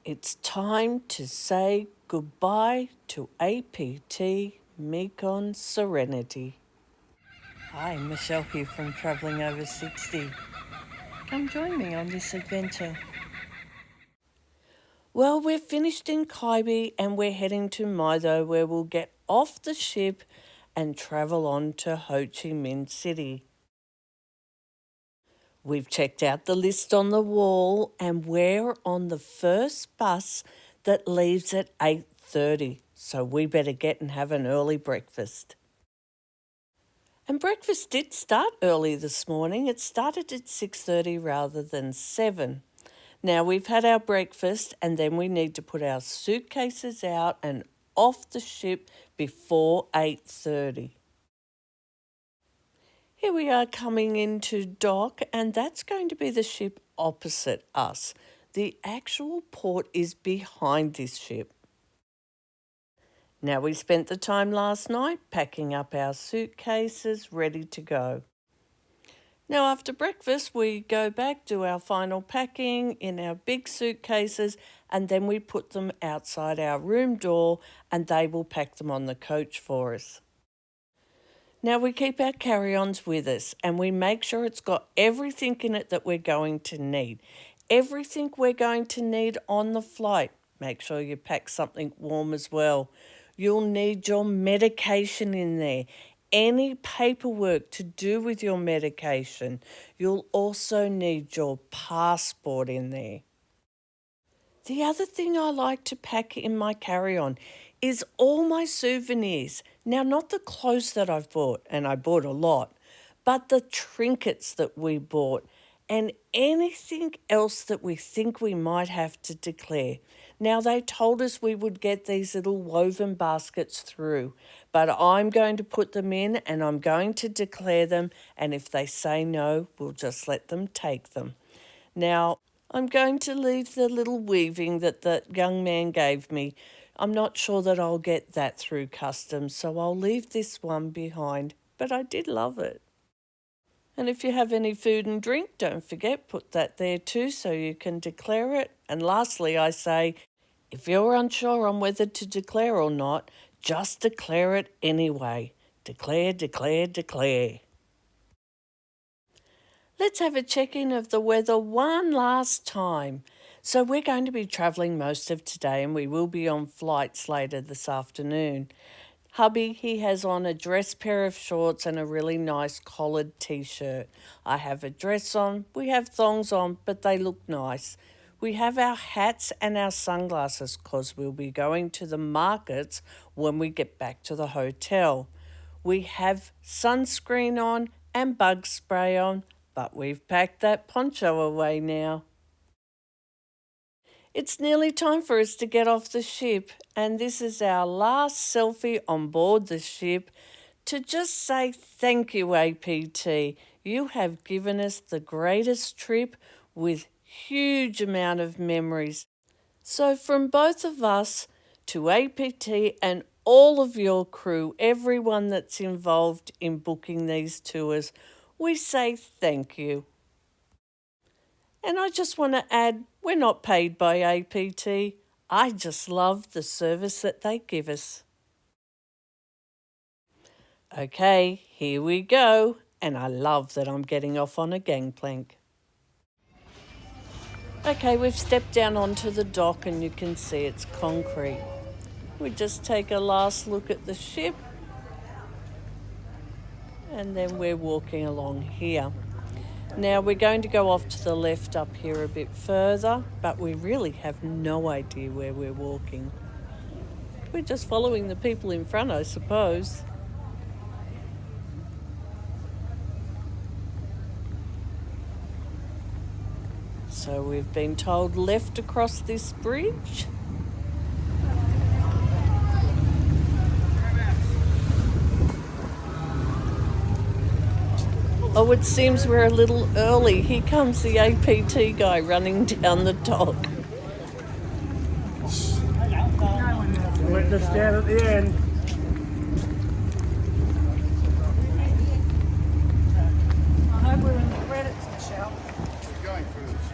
It's time to say goodbye to APT Mekong Serenity. Hi, Michelle here from Travelling Over 60. Come join me on this adventure. Well, we're finished in Kaibi and we're heading to Maido, where we'll get off the ship and travel on to Ho Chi Minh City. We've checked out the list on the wall and we're on the first bus that leaves at 8:30, so we better get and have an early breakfast. And breakfast did start early this morning. It started at 6:30 rather than 7. Now we've had our breakfast and then we need to put our suitcases out and off the ship before 8:30. Here we are coming into dock, and that's going to be the ship opposite us. The actual port is behind this ship. Now, we spent the time last night packing up our suitcases, ready to go. Now, after breakfast, we go back, do our final packing in our big suitcases, and then we put them outside our room door, and they will pack them on the coach for us. Now, we keep our carry-ons with us and we make sure it's got everything in it that we're going to need. Everything we're going to need on the flight. Make sure you pack something warm as well. You'll need your medication in there. Any paperwork to do with your medication. You'll also need your passport in there. The other thing I like to pack in my carry-on is all my souvenirs. Now, not the clothes that I've bought, and I bought a lot, but the trinkets that we bought and anything else that we think we might have to declare. Now, they told us we would get these little woven baskets through, but I'm going to put them in and I'm going to declare them, and if they say no, we'll just let them take them. Now, I'm going to leave the little weaving that the young man gave me. I'm not sure that I'll get that through customs, so I'll leave this one behind, but I did love it. And if you have any food and drink, don't forget, put that there too so you can declare it. And lastly, I say, if you're unsure on whether to declare or not, just declare it anyway. Declare, declare, declare. Let's have a check-in of the weather one last time. So we're going to be travelling most of today and we will be on flights later this afternoon. Hubby, he has on a dress pair of shorts and a really nice collared t-shirt. I have a dress on, we have thongs on, but they look nice. We have our hats and our sunglasses because we'll be going to the markets when we get back to the hotel. We have sunscreen on and bug spray on, but we've packed that poncho away now. It's nearly time for us to get off the ship, and this is our last selfie on board the ship to just say thank you, APT. You have given us the greatest trip with huge amount of memories. So from both of us to APT and all of your crew, everyone that's involved in booking these tours, we say thank you. And I just want to add, we're not paid by APT. I just love the service that they give us. Okay, here we go. And I love that I'm getting off on a gangplank. Okay, we've stepped down onto the dock and you can see it's concrete. We just take a last look at the ship and then we're walking along here. Now we're going to go off to the left up here a bit further, but we really have no idea where we're walking. We're just following the people in front, I suppose. So we've been told left across this bridge. Oh, it seems we're a little early. Here comes the APT guy running down the dock. Let us stand at the end. I know we're in the credits, Michelle. We're going through this.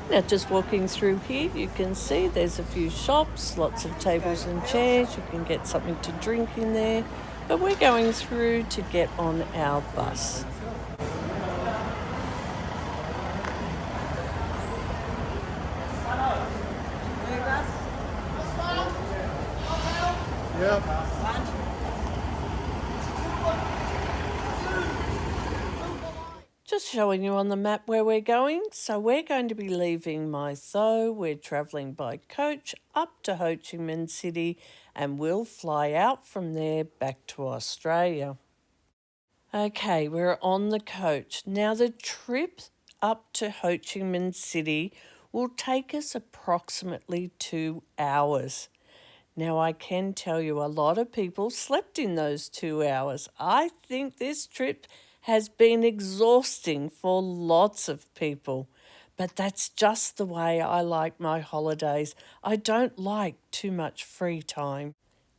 Now, just walking through here, you can see there's a few shops, lots of tables and chairs. You can get something to drink in there. But we're going through to get on our bus. Yep. Just showing you on the map where we're going. So we're going to be leaving Mai Tho. We're travelling by coach up to Ho Chi Minh City and we'll fly out from there back to Australia. Okay, we're on the coach. Now the trip up to Ho Chi Minh City will take us approximately 2 hours. Now, I can tell you a lot of people slept in those 2 hours. I think this trip has been exhausting for lots of people. But that's just the way I like my holidays. I don't like too much free time.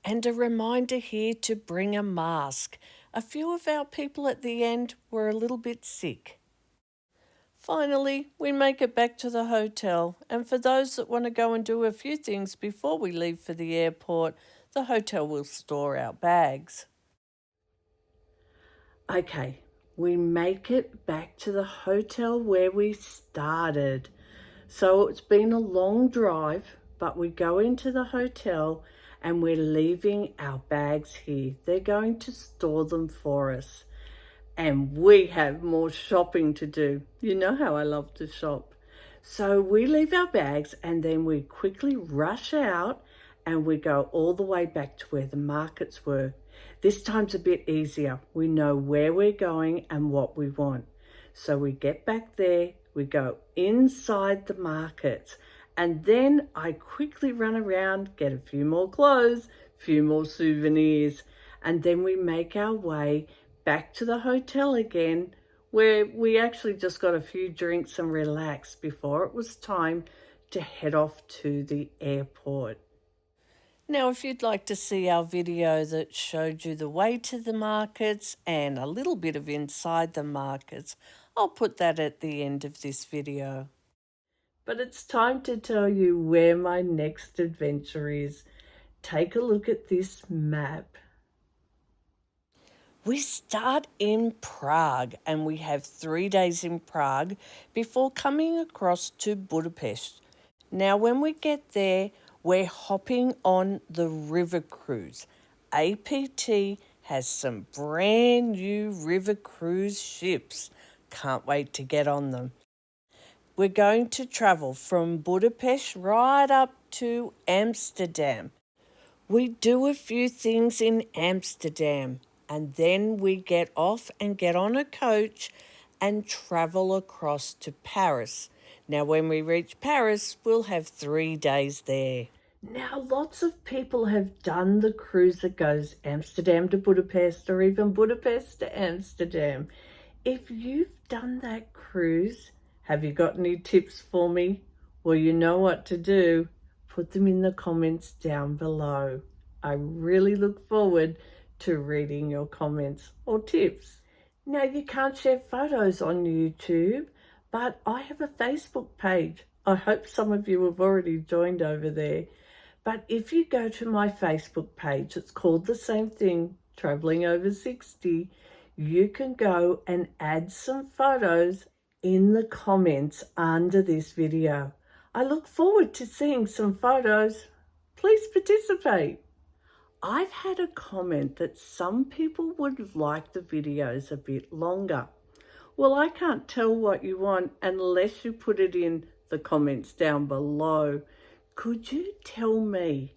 And a reminder here to bring a mask. A few of our people at the end were a little bit sick. Finally, we make it back to the hotel, and for those that want to go and do a few things before we leave for the airport, the hotel will store our bags. Okay, we make it back to the hotel where we started. So it's been a long drive, but we go into the hotel and we're leaving our bags here. They're going to store them for us. And we have more shopping to do. You know how I love to shop. So we leave our bags and then we quickly rush out and we go all the way back to where the markets were. This time's a bit easier. We know where we're going and what we want. So we get back there, we go inside the markets, and then I quickly run around, get a few more clothes, a few more souvenirs, and then we make our way back to the hotel again, where we actually just got a few drinks and relaxed before it was time to head off to the airport. Now, if you'd like to see our video that showed you the way to the markets and a little bit of inside the markets, I'll put that at the end of this video. But it's time to tell you where my next adventure is. Take a look at this map. We start in Prague and we have 3 days in Prague before coming across to Budapest. Now, when we get there, we're hopping on the river cruise. APT has some brand new river cruise ships. Can't wait to get on them. We're going to travel from Budapest right up to Amsterdam. We do a few things in Amsterdam and then we get off and get on a coach and travel across to Paris. Now, when we reach Paris, we'll have 3 days there. Now, lots of people have done the cruise that goes Amsterdam to Budapest or even Budapest to Amsterdam. If you've done that cruise, have you got any tips for me? Well, you know what to do. Put them in the comments down below. I really look forward to reading your comments or tips. Now, you can't share photos on YouTube, but I have a Facebook page. I hope some of you have already joined over there. But if you go to my Facebook page, it's called the same thing, Traveling Over 60, you can go and add some photos in the comments under this video. I look forward to seeing some photos. Please participate. I've had a comment that some people would like the videos a bit longer. Well, I can't tell what you want unless you put it in the comments down below. Could you tell me,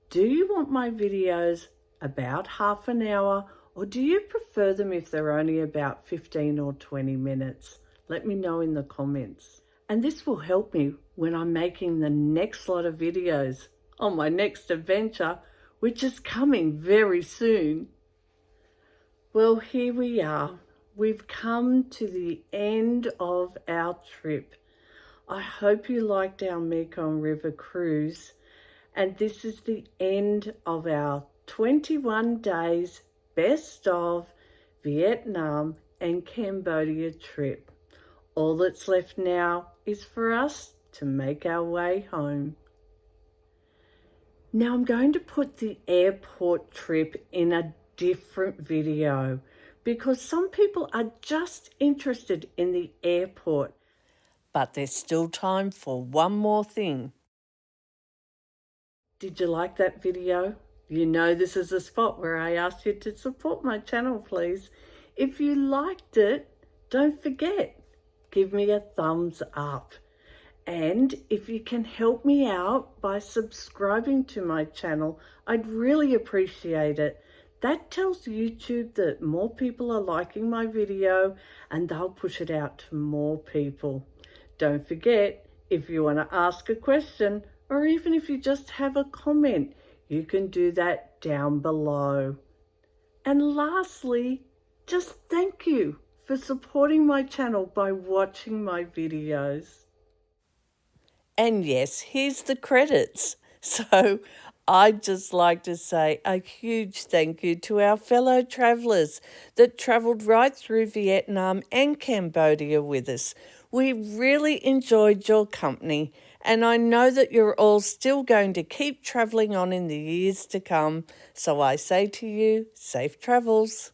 do you want my videos about half an hour or do you prefer them if they're only about 15 or 20 minutes? Let me know in the comments. And this will help me when I'm making the next lot of videos on my next adventure, which is coming very soon. Well, here we are. We've come to the end of our trip. I hope you liked our Mekong River cruise. And this is the end of our 21 days best of Vietnam and Cambodia trip. All that's left now is for us to make our way home. Now I'm going to put the airport trip in a different video because some people are just interested in the airport. But there's still time for one more thing. Did you like that video? You know this is a spot where I asked you to support my channel, please. If you liked it, don't forget, give me a thumbs up. And if you can help me out by subscribing to my channel, I'd really appreciate it. That tells YouTube that more people are liking my video and they'll push it out to more people. Don't forget, if you want to ask a question or even if you just have a comment, you can do that down below. And lastly, just thank you for supporting my channel by watching my videos. And yes, here's the credits. So I'd just like to say a huge thank you to our fellow travellers that travelled right through Vietnam and Cambodia with us. We really enjoyed your company, and I know that you're all still going to keep travelling on in the years to come. So I say to you, safe travels.